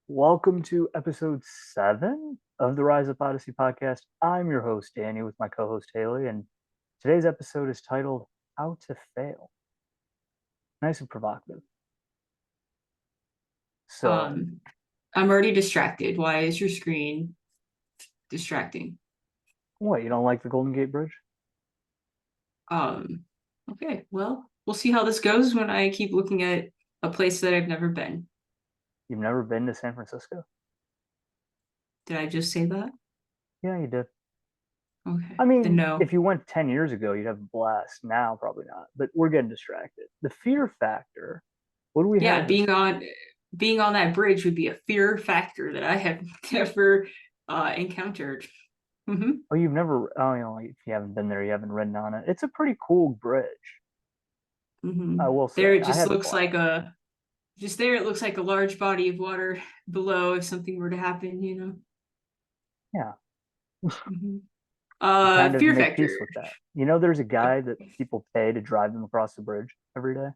Welcome to episode 7 of the Rise Up Odyssey podcast. I'm your host, Danny, with my co host, Haley, and today's episode is titled How to Fail. Nice and provocative. So, Um, I'm already distracted. Why is your screen distracting? what, you don't like the Golden Gate Bridge? Um, okay, well, we'll see how this goes when I keep looking at a place that I've never been. You've never been to San Francisco? Did I just say that? Yeah, you did. Okay, I then mean, no. if you went 10 years ago, you'd have a blast. Now, probably not, but we're getting distracted. The fear factor, what do we Yeah, have this? being on that bridge would be a fear factor that I have never encountered. Hmm. Oh, you've never, oh, if you haven't been there, you haven't ridden on it. It's a pretty cool bridge, I will There say. it I just had a looks like blast. a just there it looks like a large body of water below if something were to happen. Yeah. Hmm. You kind of Fear make factor. peace with that. There's a guy that people pay to drive them across the bridge every day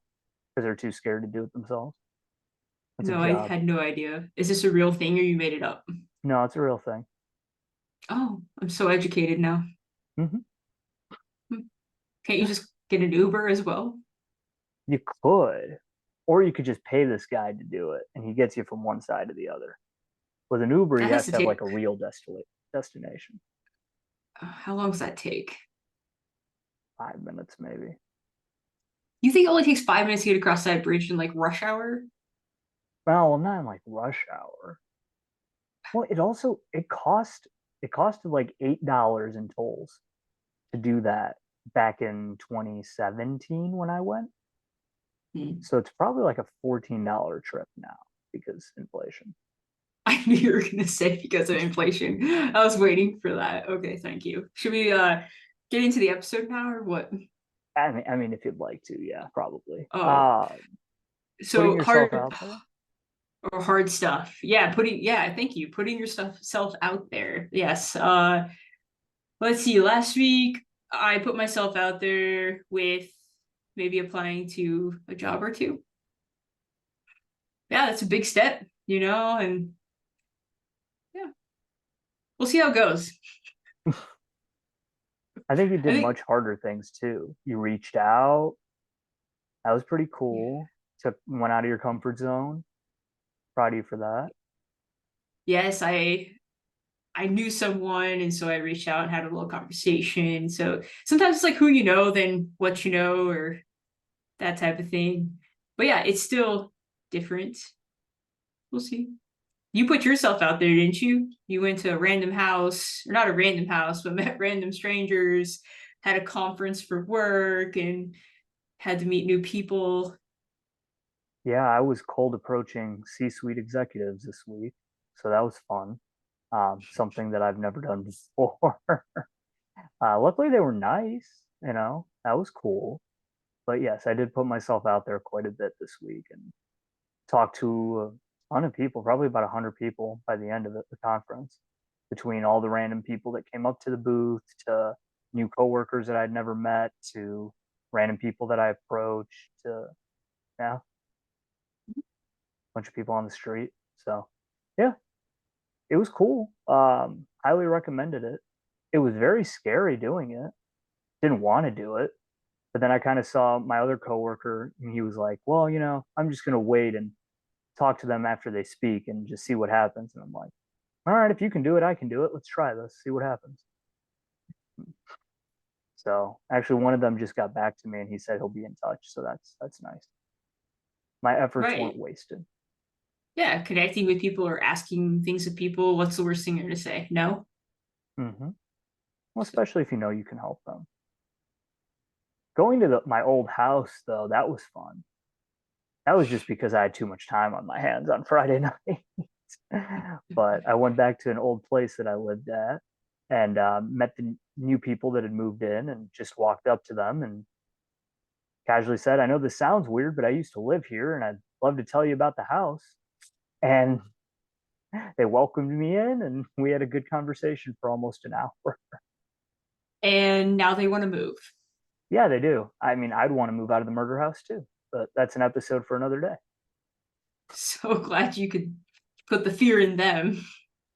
because they're too scared to do it themselves. It's a No, I job. had no idea. Is this a real thing or you made it up? No, it's a real thing. Oh, I'm so educated now. Hmm. Hmm. Can't you Yeah, just get an Uber as well? you could, or you could just pay this guy to do it, and he gets you from one side to the other. With an Uber, That you has have to to have like take. a real destination. How long does that take? 5 minutes, maybe. You think it only takes 5 minutes to get across that bridge in like rush hour? Well, not in like rush hour. Well, it costed like $8 in tolls to do that back in 2017 when I went. Hmm. So it's probably like a $14 trip now because inflation. I knew you were gonna say because of inflation. I was waiting for that. Okay, thank you. Should we get into the episode now or what? I mean, if you'd like to, yeah, probably. Oh, Putting so yourself hard out there. or hard stuff. Yeah, thank you. Putting your stuff self out there. Yes. Let's see. Last week, I put myself out there with maybe applying to a job or two. Yeah, that's a big step, and yeah, we'll see how it goes. I think you I did think, much harder things too. You reached out. That was pretty cool. Went out of your comfort zone. Proud of you for that. yes, I knew someone, and so I reached out and had a little conversation. So sometimes it's like who you know, then what you know, or that type of thing. But yeah, it's still different. We'll see. You put yourself out there, didn't you? You went to a random house, or not a random house, but met random strangers, had a conference for work, and had to meet new people. Yeah, I was cold approaching C-suite executives this week, so that was fun. Something that I've never done before. Luckily, they were nice. That was cool. But yes, I did put myself out there quite a bit this week and talked to a ton of people, probably about 100 people by the end of the conference, between all the random people that came up to the booth, to new coworkers that I'd never met, to random people that I approached, to yeah, a bunch of people on the street. So yeah, it was cool. Highly recommended it. It was very scary doing it. Didn't want to do it, but then I kind of saw my other coworker, and he was like, "Well, I'm just gonna wait and talk to them after they speak and just see what happens." And I'm like, "All right, if you can do it, I can do it. Let's try this, see what happens." So actually, one of them just got back to me and he said he'll be in touch. So that's nice. My efforts weren't Right. wasted. Yeah, connecting with people or asking things of people. What's the worst thing you're going to say? No? Hmm. Well, So, especially if you know you can help them. Going to my old house though, that was fun. That was just because I had too much time on my hands on Friday night. But I went back to an old place that I lived at and met the new people that had moved in and just walked up to them and casually said, "I know this sounds weird, but I used to live here and I'd love to tell you about the house." And they welcomed me in and we had a good conversation for almost an hour. and now they want to move. Yeah, they do. I mean, I'd want to move out of the murder house too, but that's an episode for another day. So glad you could put the fear in them.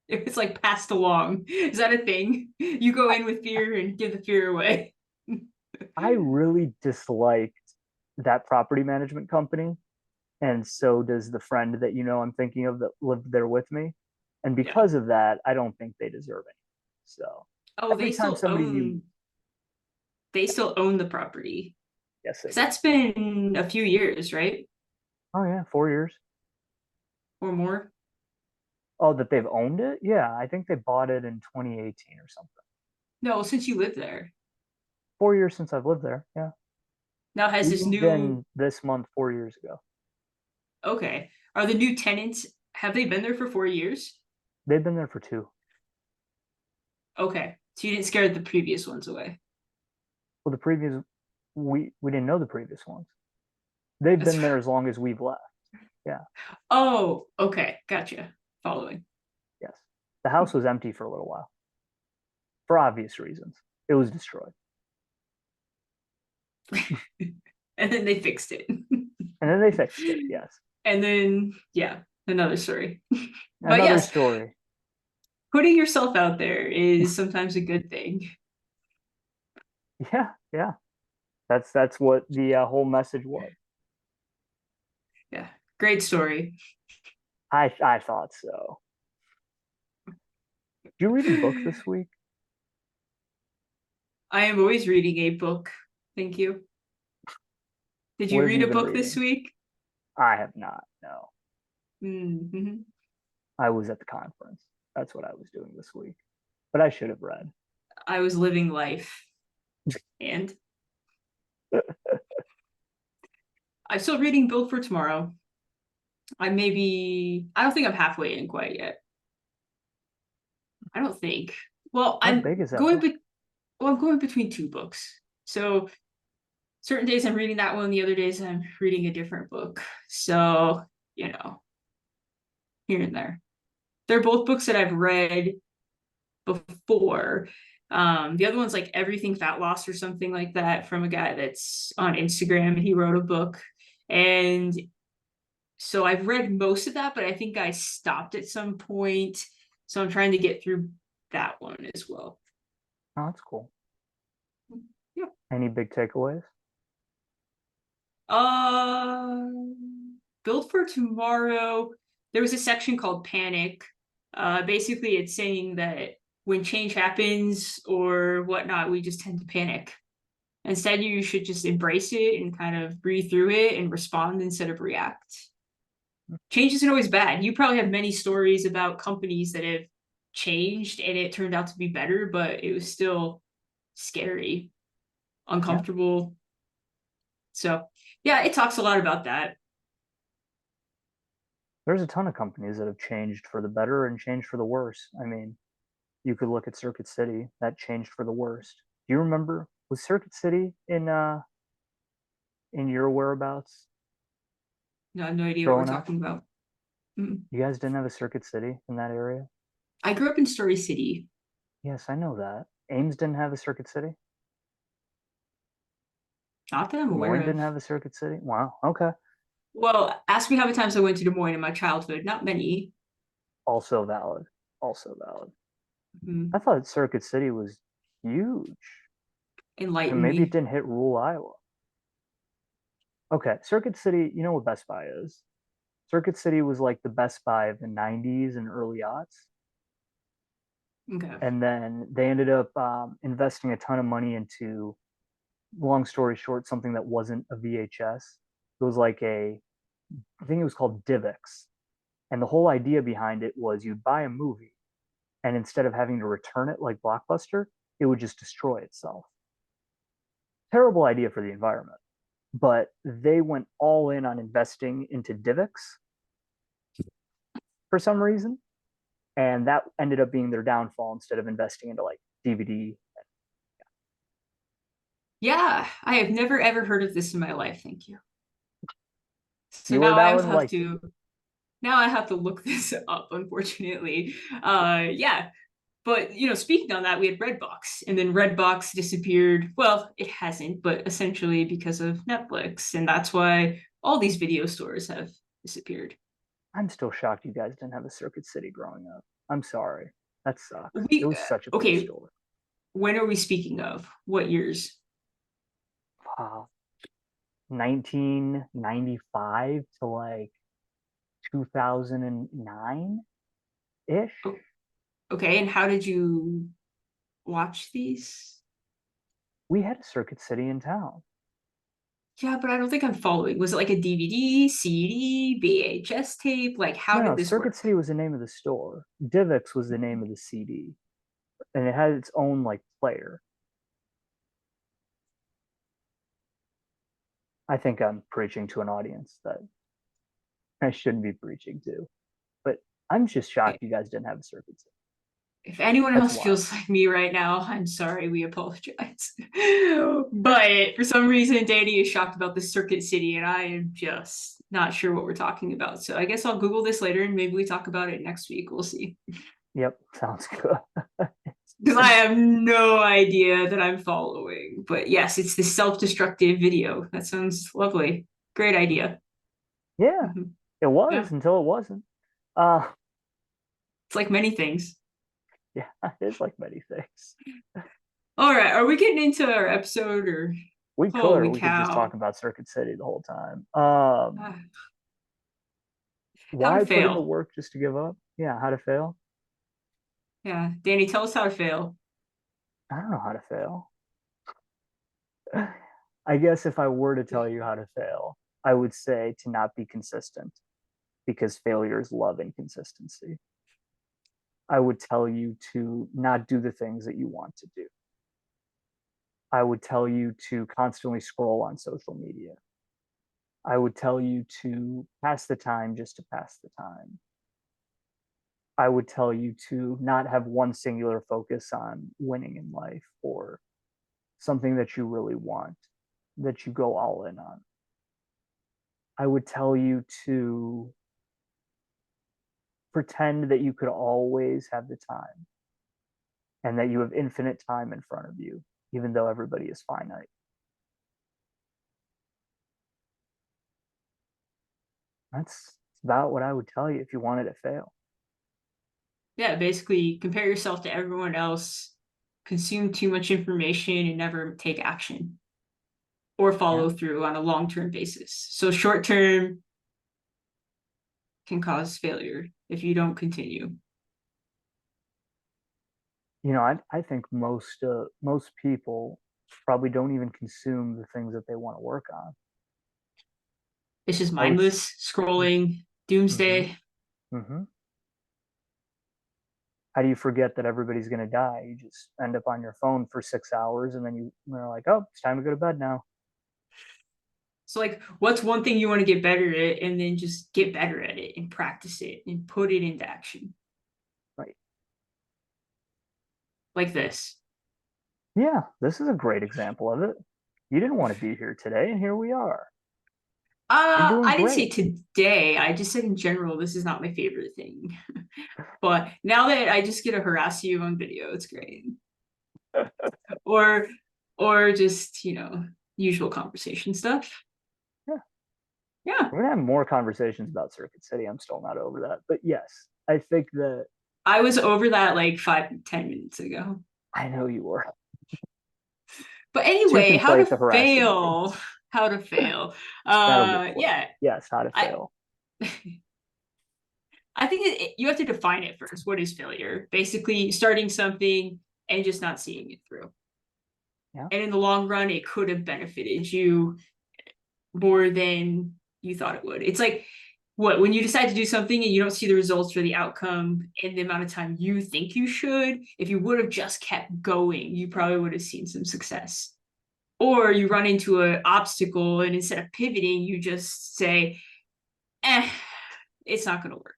It was like passed along. Is that a thing? You go in with fear and give the fear away. I really disliked that property management company, and so does the friend that I'm thinking of that lived there with me. And Yeah. because of that, I don't think they deserve it. So Oh, every time somebody new, they still own the property. yes, they Because do. that's been a few years, right? Oh yeah, 4 years. Or more. Oh, that they've owned it? Yeah, I think they bought it in 2018 or something. No, since you live there. 4 years since I've lived there. Yeah, Now has we this moved new in this month 4 years ago. okay. Are the new tenants have they been there for 4 years? They've been there for two. Okay. So you didn't scare the previous ones away. Well, the previous we didn't know the previous ones. They've That's been there as long as we've left. Yeah. oh, okay. Gotcha. Following. Yes. The house was empty for a little while for obvious reasons. It was destroyed. And then they fixed it. And then they fixed it. Yes. And then yeah, another story. But Another yes, story. putting yourself out there is sometimes a good thing. Yeah. Yeah. That's what the whole message was. Yeah. Great story. I thought so. Did you read a book this week? I am always reading a book. Thank you. Did you What have read you a been book this reading? week? I have not. No. Mm-hmm. I was at the conference. That's what I was doing this week. But I should have read. I was living life and I'm still reading Build for Tomorrow. I don't think I'm halfway in quite yet. I don't think. Well, How big is that going, book? be- I'm going between two books. So certain days I'm reading that one, the other days I'm reading a different book. So, you know, here and there. They're both books that I've read before. The other one's like Everything Fat Loss or something like that from a guy that's on Instagram, and he wrote a book. And so I've read most of that, but I think I stopped at some point. So I'm trying to get through that one as well. Oh, that's cool. Yeah. Any big takeaways? Uh, Build for Tomorrow. There was a section called Panic. Basically, it's saying that when change happens or whatnot, we just tend to panic. Instead, you should just embrace it and kind of breathe through it and respond instead of react. Change isn't always bad. You probably have many stories about companies that have changed and it turned out to be better, but it was still scary, Yeah. uncomfortable. So, yeah, it talks a lot about that. There's a ton of companies that have changed for the better and changed for the worse. I mean, you could look at Circuit City, that changed for the worst. Do you remember, was Circuit City in your whereabouts No, I have no idea what we're growing up? talking about. Mm. You guys didn't have a Circuit City in that area? I grew up in Story City. Yes, I know that. Ames didn't have a Circuit City. Not that I'm Des aware Moines of. didn't have a Circuit City. Wow. Okay. Well, ask me how many times I went to Des Moines in my childhood. Not many. Also valid. Also valid. Mm. I thought Circuit City was huge. And Enlighten maybe it me. didn't hit rural Iowa. Okay, Circuit City, you know what Best Buy is? Circuit City was like the Best Buy of the 90s and early aughts. Okay. And then they ended up investing a ton of money into, long story short, something that wasn't a VHS. It was like I think it was called DivX. And the whole idea behind it was you'd buy a movie, and instead of having to return it like Blockbuster, it would just destroy itself. Terrible idea for the environment. But they went all in on investing into DivX for some reason. And that ended up being their downfall instead of investing into like DVD. Yeah, I have never ever heard of this in my life. Thank you. So You were now I down and have liked it. to now I have to look this up, unfortunately. Yeah. But speaking on that, we had Redbox, and then Redbox disappeared. Well, it hasn't, but essentially because of Netflix, and that's why all these video stores have disappeared. I'm still shocked you guys didn't have a Circuit City growing up. I'm sorry. That sucks. It We was such a cool okay. store. When are we speaking of? What years? Wow. 1995 to like 2009 ish. Oh, okay, and how did you watch these? We had a Circuit City in town. Yeah, but I don't think I'm following. Was it like a DVD, CD, VHS tape? Like, how No, did no, this Circuit work? City was the name of the store. Divx was the name of the CD, and it had its own like player. I think I'm preaching to an audience that I shouldn't be preaching to, but I'm just shocked you guys didn't have a Circuit City. If anyone That's else wild. feels like me right now, I'm sorry, we apologize. But for some reason, Danny is shocked about the Circuit City, and I am just not sure what we're talking about. So I guess I'll Google this later and maybe we talk about it next week. We'll see. Yep, sounds good. Because I have no idea that I'm following. But yes, it's this self-destructive video. That sounds lovely. Great idea. Yeah, Mhm. it Yeah. was until it wasn't. Uh, It's like many things. yeah, it is like many things. All right. Are we getting into our episode or We could, or holy we could just talk cow? about Circuit City the whole time. Ah, how to Why put in the fail? work just to give up? Yeah, how to fail? Yeah. Danny, tell us how to fail. I don't know how to fail. I guess if I were to tell you how to fail, I would say to not be consistent because failures love inconsistency. I would tell you to not do the things that you want to do. I would tell you to constantly scroll on social media. I would tell you to pass the time just to pass the time. I would tell you to not have one singular focus on winning in life or something that you really want, that you go all in on. I would tell you to pretend that you could always have the time and that you have infinite time in front of you, even though everybody is finite. That's about what I would tell you if you wanted to fail. Yeah, basically compare yourself to everyone else, consume too much information, and never take action or Yeah. follow through on a long-term basis. So short-term can cause failure if you don't continue. I think most people probably don't even consume the things that they want to work on. It's just I would. mindless scrolling, Mm-hmm, doomsday. mm-hmm. How do you forget that everybody's going to die? You just end up on your phone for 6 hours, and then you're like, oh, it's time to go to bed now. So like what's one thing you want to get better at and then just get better at it and practice it and put it into action. Right. Like this. Yeah, this is a great example of it. You didn't want to be here today, and here we are. You're doing I didn't say great. today. I just said in general, this is not my favorite thing. But now that I just get to harass you on video, it's great. Or or just, usual conversation stuff. Yeah, Yeah. we're gonna have more conversations about Circuit City. I'm still not over that, but yes, I think that I was over that like 5, 10 minutes ago. I know you were. But Two anyway, can how play to at the harassing game. fail. How to fail. That'll get played. Yeah. Yes, how to I fail. I think you have to define it first. What is failure? Basically, starting something and just not seeing it through. Yeah. And in the long run, it could have benefited you more than you thought it would. It's like what when you decide to do something and you don't see the results or the outcome in the amount of time you think you should, if you would have just kept going, you probably would have seen some success. Or you run into an obstacle and instead of pivoting, you just say, it's not going to work.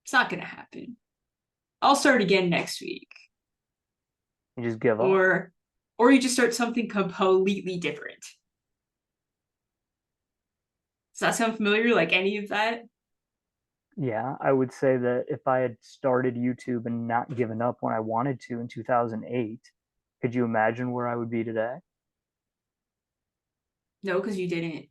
It's not going to happen. I'll start again next week. You just give up. Or or you just start something completely different. Does that sound familiar? Like any of that? Yeah, I would say that if I had started YouTube and not given up when I wanted to in 2008, could you imagine where I would be today? No, because you didn't.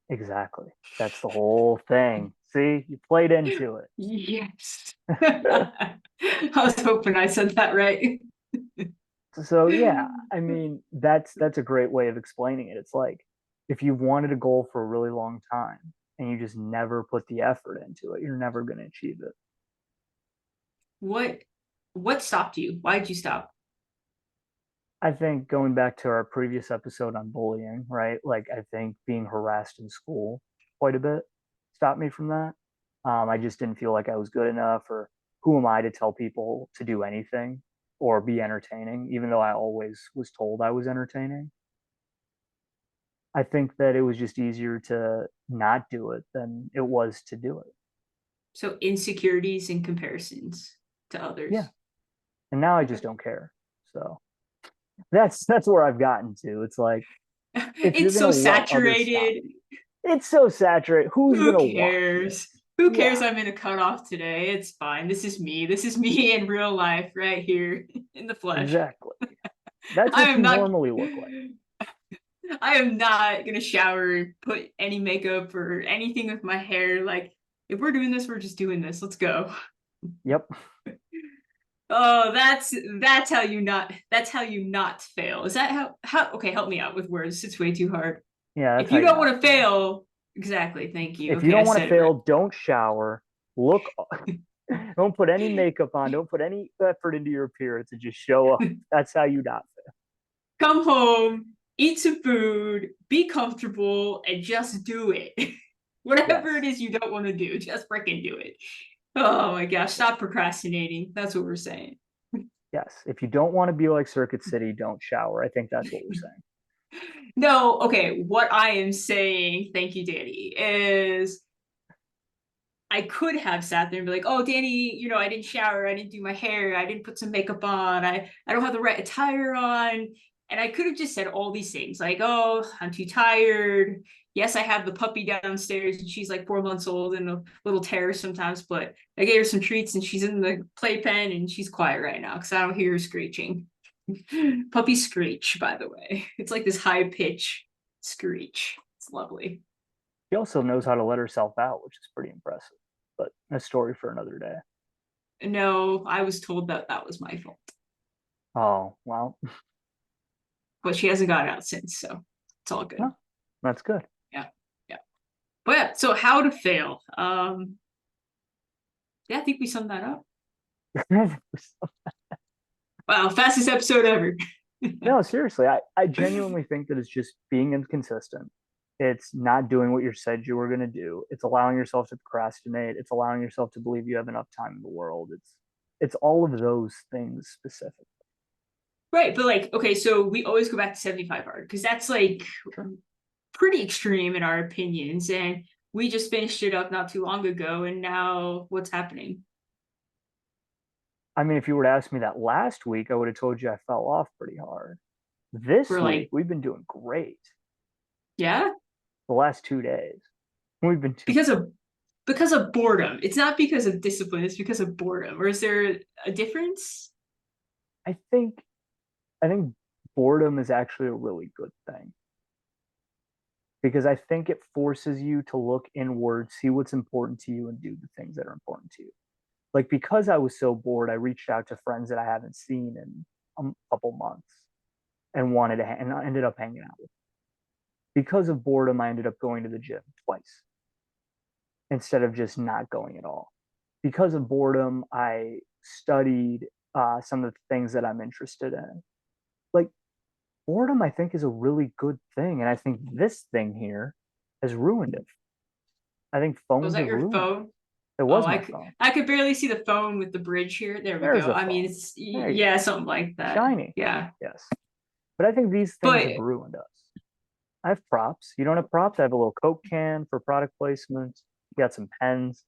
Exactly. That's the whole thing. See, you played into Yes. it. I was hoping I said that right. So yeah, I mean that's a great way of explaining it. It's like if you've wanted a goal for a really long time and you just never put the effort into it, you're never going to achieve it. What what stopped you? Why did you stop? I think going back to our previous episode on bullying, right? Like I think being harassed in school quite a bit stopped me from that. I just didn't feel like I was good enough, or who am I to tell people to do anything or be entertaining, even though I always was told I was entertaining. I think that it was just easier to not do it than it was to do it. So insecurities and comparisons to Yeah. others. And now I just Okay. don't care. So that's where I've gotten to. It's like if you're It's gonna so let others stop saturated. you, it's so saturated. Who's Who gonna watch it? cares? Who Yeah, cares I'm in a cutoff today? It's fine. This is me. This is me in real life, right here in the flesh. exactly. That's I what am you not normally look like. I am not gonna shower, put any makeup or anything with my hair. Like, if we're doing this, we're just doing this. Let's go. Yep. Oh, that's how you not fail. Is that how okay, help me out with words. It's way too hard. Yeah, that's If how you you don't not want to fail. fail, exactly, thank you. If you Okay, I don't want to said it right. fail, don't shower. Look, don't put any makeup on. Don't put any effort into your appearance and just show up. That's how you not Come home, eat some food, be comfortable, and just do it. fail. Whatever it Yes. is you don't want to do, just freaking do it. Oh my gosh, stop procrastinating. That's what we're saying. Yes. If you don't want to be like Circuit City, don't shower. I think that's what we're saying. No, okay, what I am saying, thank you, Danny, is I could have sat there and be like, oh, Danny, I didn't shower, I didn't do my hair, I didn't put some makeup on, I don't have the right attire on. And I could have just said all these things like, oh, I'm too tired. Yes, I have the puppy downstairs and she's like 4 months old and a little terror sometimes, but I gave her some treats and she's in the playpen and she's quiet right now because I don't hear her screeching. Puppy screech, by the way. It's like this high pitch screech. It's lovely. She also knows how to let herself out, which is pretty impressive. But a story for another day. No, I was told that that was my fault, Oh, well, but she hasn't got out since, so it's all good. huh, that's good. Yeah, yeah. But yeah, so how to fail? Yeah, I think we summed that up. Wow, fastest episode ever. No, seriously, I genuinely think that it's just being inconsistent. It's not doing what you said you were going to do. It's allowing yourself to procrastinate. It's allowing yourself to believe you have enough time in the world. It's all of those things specific. Right, but like, okay, so we always go back to 75 hard because that's like Sure. pretty extreme in our opinions. And we just finished it up not too long ago, and now what's happening? I mean, if you were to ask me that last week, I would have told you I fell off pretty hard. This We're week, like, we've been doing great. yeah, The last 2 days, we've been doing. because of because of boredom. It's not because of discipline, it's because of boredom. Or is there a difference? I think I think boredom is actually a really good thing because I think it forces you to look inward, see what's important to you, and do the things that are important to you. Like because I was so bored, I reached out to friends that I haven't seen in a couple months and wanted to, and I ended up hanging out with. Them. Because of boredom, I ended up going to the gym twice instead of just not going at all. Because of boredom, I studied some of the things that I'm interested in. Like boredom, I think, is a really good thing. And I think this thing here has ruined it. I think Was phones that have your ruined it. phone? It Oh, was my phone. I could barely see the phone with the bridge here. There we There's go. a I mean, phone. it's There you yeah, go. something like that. Shiny. Yeah. Yes. But I think these things have But ruined us. I have props. You don't have props? I have a little Coke can for product placement. We got some pens.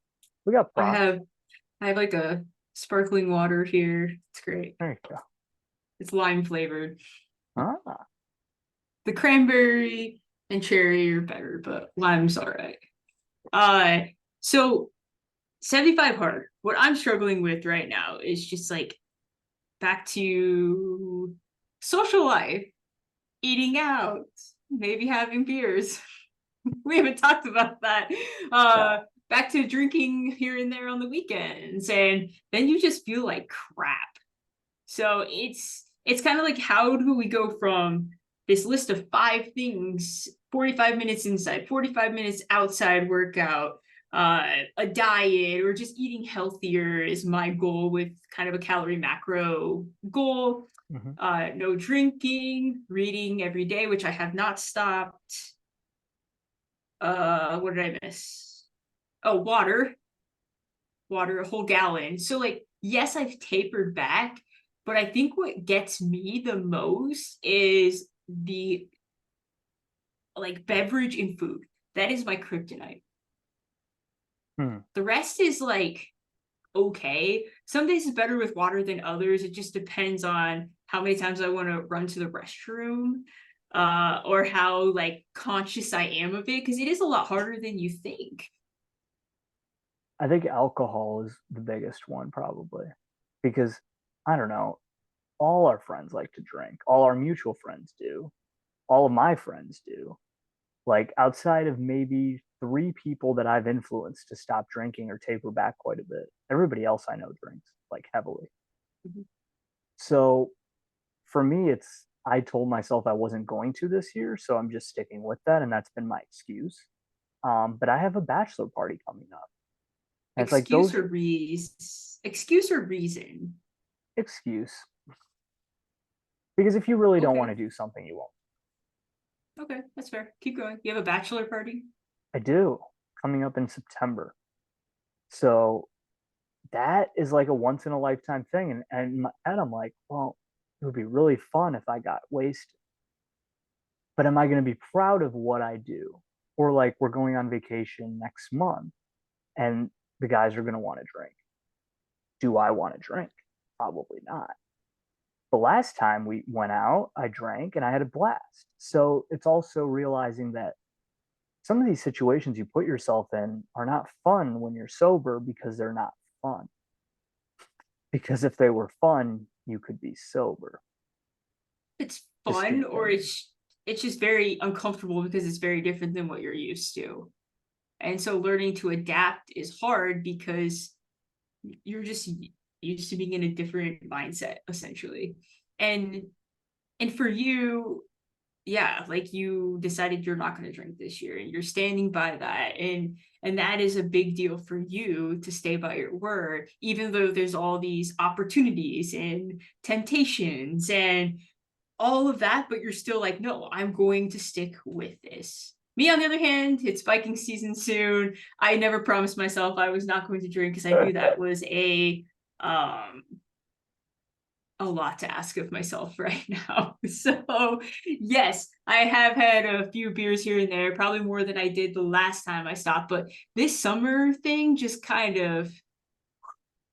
We got I props. have I have like a sparkling water here. It's great. There you go. It's lime flavored. Ah, The cranberry and cherry are better, but lime's all right. Uh so 75 hard. What I'm struggling with right now is just like back to social life, eating out, maybe having beers. We haven't talked about that. Uh, no. back to drinking here and there on the weekends, and then you just feel like crap. So it's kind of like, how do we go from this list of 5 things, 45 minutes inside, 45 minutes outside workout, a diet, or just eating healthier is my goal with kind of a calorie macro goal. Mhm. No drinking, reading every day, which I have not stopped. What did I miss? Oh, water, a whole gallon. So like, yes, I've tapered back, but I think what gets me the most is the like beverage and food. That is my kryptonite. Hmm. The rest is like okay. Some days is better with water than others. It just depends on how many times I want to run to the restroom, or how like conscious I am of it, because it is a lot harder than you think. I think alcohol is the biggest one probably because I don't know, all our friends like to drink. All our mutual friends do. All of my friends do. Like outside of maybe three people that I've influenced to stop drinking or taper back quite a bit, everybody else I know drinks like heavily. Mhm. So for me, it's I told myself I wasn't going to this year, so I'm just sticking with that, and that's been my excuse. But I have a bachelor party coming up, and it's like Excuse those or reason? Excuse or reason? excuse because if you really don't want Okay, to do something, you won't. okay, that's fair. Keep going. You have a bachelor party? I do coming up in September, so that is like a once in a lifetime thing. And in my head, I'm like, well, it would be really fun if I got wasted. But am I going to be proud of what I do? Or like we're going on vacation next month and the guys are going to want to drink. Do I want to drink? Probably not. The last time we went out, I drank and I had a blast. So it's also realizing that some of these situations you put yourself in are not fun when you're sober because they're not fun. Because if they were fun, you could be sober. It's Just an fun, or opinion. it's just very uncomfortable because it's very different than what you're used to. And so learning to adapt is hard because you're just used to being in a different mindset essentially. And and for you, yeah, like you decided you're not going to drink this year and you're standing by that, and that is a big deal for you to stay by your word, even though there's all these opportunities and temptations and all of that, but you're still like, no, I'm going to stick with this. Me, on the other hand, it's biking season soon. I never promised myself I was not going to drink because I knew that was um a lot to ask of myself right now. So yes, I have had a few beers here and there, probably more than I did the last time I stopped. But this summer thing just kind of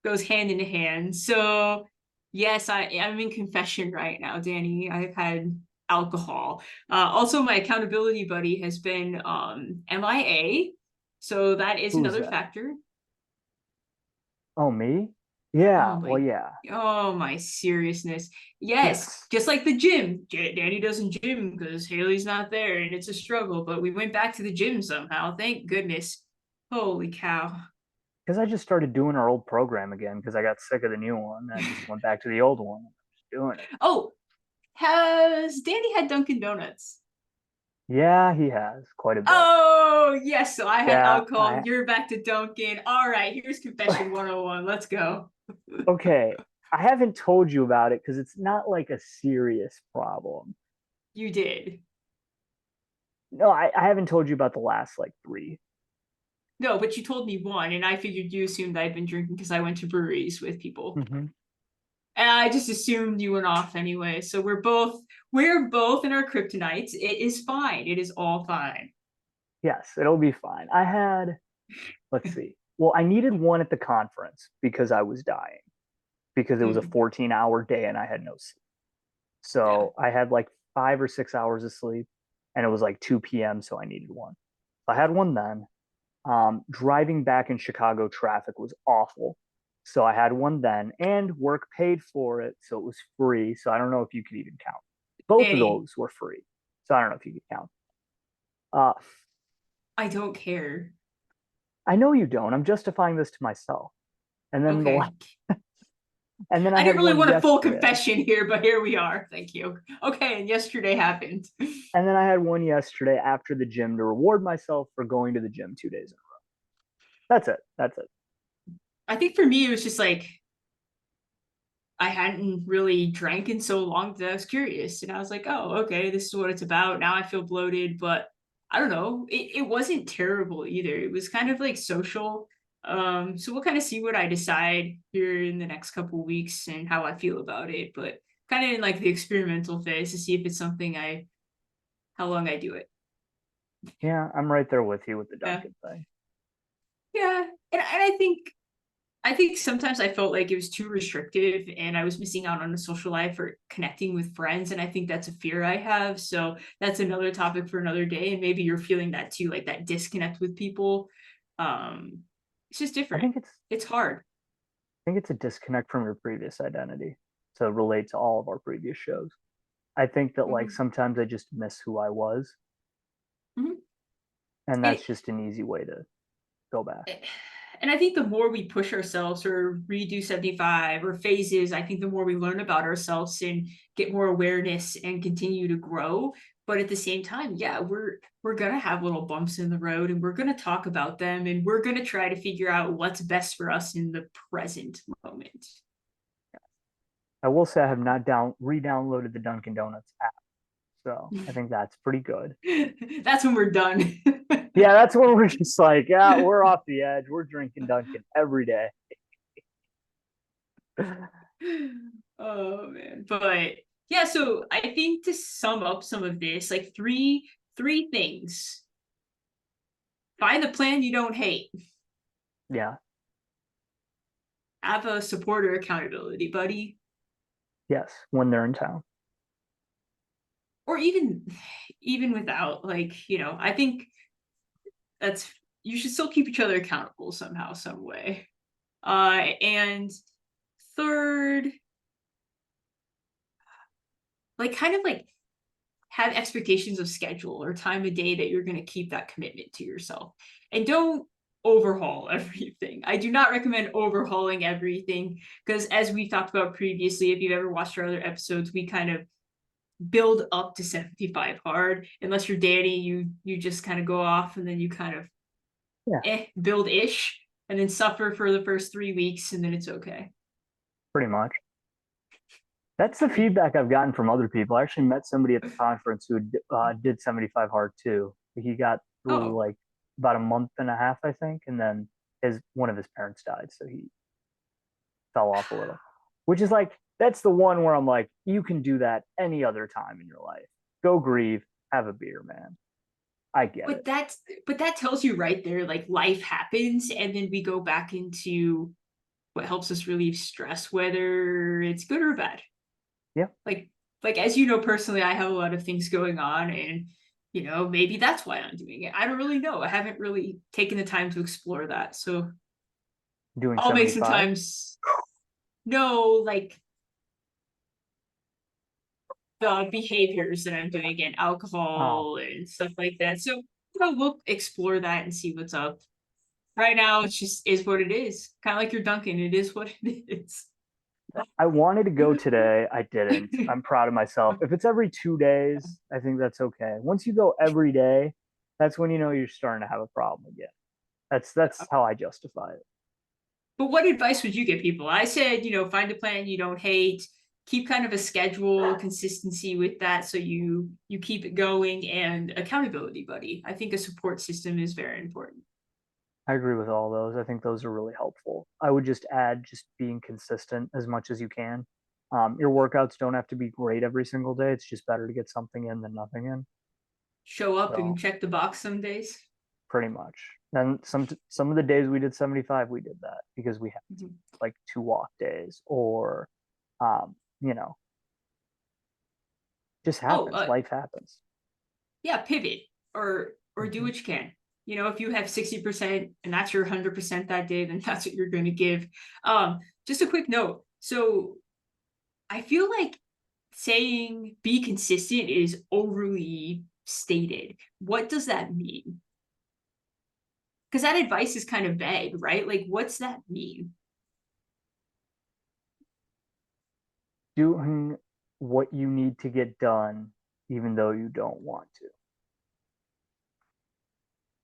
goes hand in hand. So yes, I'm in confession right now, Danny. I've had alcohol. Also, my accountability buddy has been MIA, so that is Who is another that? factor. Oh, me? Oh Yeah. Well, my, yeah. oh my seriousness. Yes, Yes. just like the gym. Danny doesn't gym because Haley's not there and it's a struggle, but we went back to the gym somehow. Thank goodness. Holy cow. Because I just started doing our old program again because I got sick of the new one. And I just went back to the old one. I'm just doing it. Oh, has Danny had Dunkin' Donuts? Yeah, he has quite a bit. Oh, yes. So I had Yeah. alcohol. You're back to Dunkin'. All right, here's confession 101. Let's go. Okay. I haven't told you about it because it's not like a serious problem. You did. No, I haven't told you about the last like three. No, but you told me one, and I figured you assumed I'd been drinking because I went to breweries with people. Mm-hmm. And I just assumed you went off anyway. So we're both in our kryptonites. It is fine. It is all fine. Yes, it'll be fine. I had, let's see. Well, I needed one at the conference because I was dying because it was a Mm, 14-hour day and I had no sleep. yeah. So I had like 5 or 6 hours of sleep and it was like 2 p.m. So I needed one. I had one then. Driving back in Chicago traffic was awful. So I had one then and work paid for it. So it was free. So I don't know if you could even count. Both of Danny, those were free. So I don't know if you could count. Uh, I don't care. I know you don't. I'm justifying this to myself. And then Okay. and then I I had didn't really one want a full yesterday. confession here, but here we are. Thank you. Okay, and yesterday happened. And then I had one yesterday after the gym to reward myself for going to the gym 2 days in a row. That's it. That's it. I think for me, it was just like I hadn't really drank in so long that I was curious. And I was like, oh, okay, this is what it's about. Now I feel bloated, but I don't know. It wasn't terrible either. It was kind of like social. So we'll kind of see what I decide here in the next couple weeks and how I feel about it. But kind of in like the experimental phase to see if it's something how long I do it. Yeah, I'm right there with you with the Yeah. Dunkin' thing. Yeah. And I think sometimes I felt like it was too restrictive and I was missing out on a social life or connecting with friends. And I think that's a fear I have. So that's another topic for another day. And maybe you're feeling that too, like that disconnect with people. Um, it's just I different. think it's It's hard. I think it's a disconnect from your previous identity to relate to all of our previous shows. I think that like Mhm. sometimes I just miss who I was, Mhm. and And that's just an easy way to go back. and I think the more we push ourselves or redo 75 or phases, I think the more we learn about ourselves and get more awareness and continue to grow. But at the same time, yeah, we're gonna have little bumps in the road and we're gonna talk about them and we're gonna try to figure out what's best for us in the present moment. I will say I have not re-downloaded the Dunkin' Donuts app, so I think that's pretty good. That's when we're done. Yeah, that's when we're just like, yeah, we're off the edge. We're drinking Dunkin' every day. Oh man. But yeah, so I think to sum up some of this, like three things. Find the plan you don't hate. Yeah, Have a supporter accountability buddy. yes, when they're in town. Or even without, like, I think that's you should still keep each other accountable somehow, some way. And third, like kind of like have expectations of schedule or time of day that you're going to keep that commitment to yourself and don't overhaul everything. I do not recommend overhauling everything because as we talked about previously, if you've ever watched our other episodes, we kind of build up to 75 hard. Unless you're Danny, you just kind of go off and then you kind of Yeah, build ish and then suffer for the first 3 weeks and then it's okay. pretty much. That's the feedback I've gotten from other people. I actually met somebody at the conference who did 75 hard too. He got through Oh, like about a month and a half, I think, and then his one of his parents died, so he fell off a little. Which is like that's the one where I'm like, you can do that any other time in your life. Go grieve, have a beer, man. I get but it. that tells you right there, like life happens, and then we go back into what helps us relieve stress, whether it's good or bad. Yeah, Like as you know personally, I have a lot of things going on, and maybe that's why I'm doing it. I don't really know. I haven't really taken the time to explore that, so doing I'll make some 75. times. No, like the behaviors that I'm doing and Oh, alcohol and stuff like that. So we'll explore that and see what's up. Right now, it's just is what it is. Kind of like your Dunkin', it is what it is. I wanted to go today. I didn't. I'm proud of myself. If it's every 2 days, I think that's okay. Once you go every day, that's when you know you're starting to have a problem again. That's how I justify it. But what advice would you give people? I said, find a plan you don't hate, keep kind of a schedule, consistency with that so you keep it going and accountability buddy. I think a support system is very important. I agree with all those. I think those are really helpful. I would just add just being consistent as much as you can. Your workouts don't have to be great every single day. It's just better to get something in than nothing in. Show up and So check the box some days. pretty much. And some of the days we did 75, we did that because we had Mhm. like 2 walk days or um, you know, just Oh, happens. Life happens. yeah, pivot or do Mhm. what you can. If you have 60% and that's your 100% that day, then that's what you're going to give. Just a quick note. So I feel like saying be consistent is overly stated. What does that mean? because that advice is kind of vague, right? Like, what's that mean? Doing what you need to get done, even though you don't want to.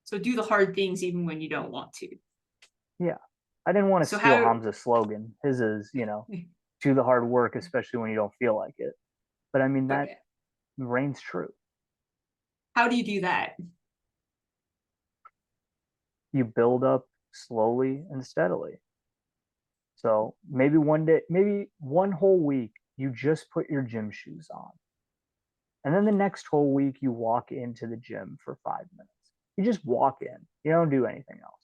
So do the hard things even when you don't want to. Yeah. I didn't want to So steal how Hamza's slogan. His is, do the hard work, especially when you don't feel like it. But I mean, that okay, reigns true. how do you do that? You build up slowly and steadily. So maybe one day, maybe one whole week, you just put your gym shoes on. And then the next whole week, you walk into the gym for 5 minutes. You just walk in, you don't do anything else.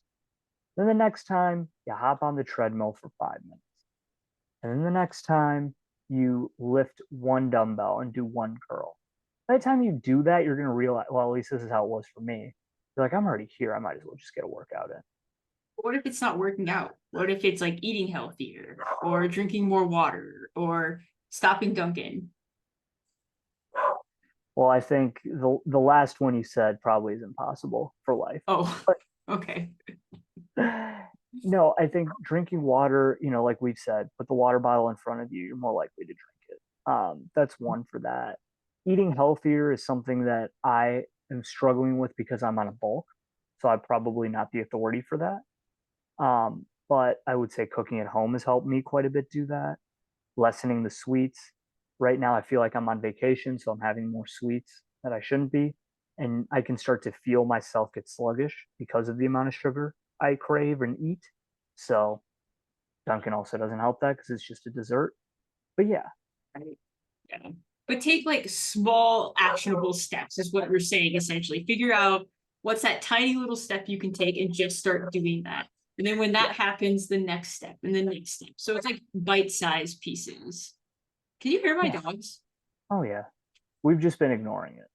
Then the next time, you hop on the treadmill for 5 minutes. And then the next time, you lift one dumbbell and do one curl. By the time you do that, you're going to realize, well, at least this is how it was for me. You're like, I'm already here. I might as well just get a workout in. What if it's not working out? What if it's like eating healthier or drinking more water or stopping Dunkin'? Well, I think the last one you said probably is impossible for life. Oh, But okay. no, I think drinking water, like we've said, put the water bottle in front of you, you're more likely to drink it. That's one for that. Eating healthier is something that I am struggling with because I'm on a bulk. So I'm probably not the authority for that. But I would say cooking at home has helped me quite a bit do that. Lessening the sweets. Right now, I feel like I'm on vacation, so I'm having more sweets that I shouldn't be. And I can start to feel myself get sluggish because of the amount of sugar I crave and eat. So Dunkin' also doesn't help that because it's just a dessert. But yeah, Right. Yeah. But take like small actionable steps is what we're saying essentially. Figure out what's that tiny little step you can take and just start doing that. And then when that yeah. happens, the next step and the next step. So it's like bite-sized pieces. Can you hear my Yeah. dogs? Oh, yeah. We've just been ignoring it.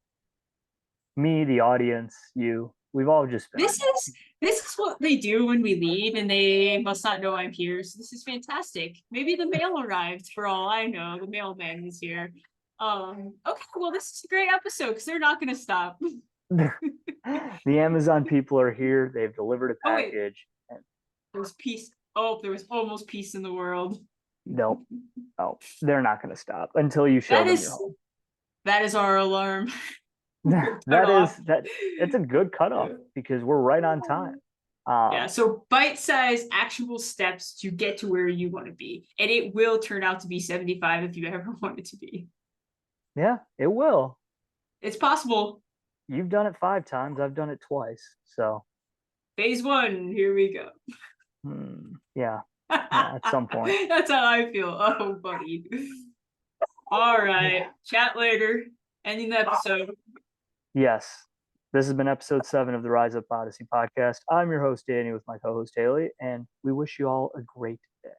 Me, the audience, you, we've all just been This ignoring is this is what they do when we leave, and they must not know I'm here. So this is fantastic. Maybe the mail arrived for all I know. The mailman is here. Okay, well, this is a great episode because they're not gonna stop. it. The Amazon people are here. They've delivered a Oh wait, package. And there's peace. Oh, there was almost peace in the world. nope. Oh, they're not going to stop until you show That them your is home. that is our alarm. We're cut That is off. that it's a good cutoff because we're right on time. Yeah, so bite-sized actionable steps to get to where you want to be. And it will turn out to be 75 if you ever want it to be. Yeah, it will. It's possible. You've done it 5 times. I've done it twice. So, Phase one, here we go. yeah, yeah. At some point, That's how I feel. Oh, buddy. All right. yeah. Chat later. Ending the episode. Yes. This has been episode 7 of the Rise Up Odyssey podcast. I'm your host, Danny, with my co host, Haley, and we wish you all a great day.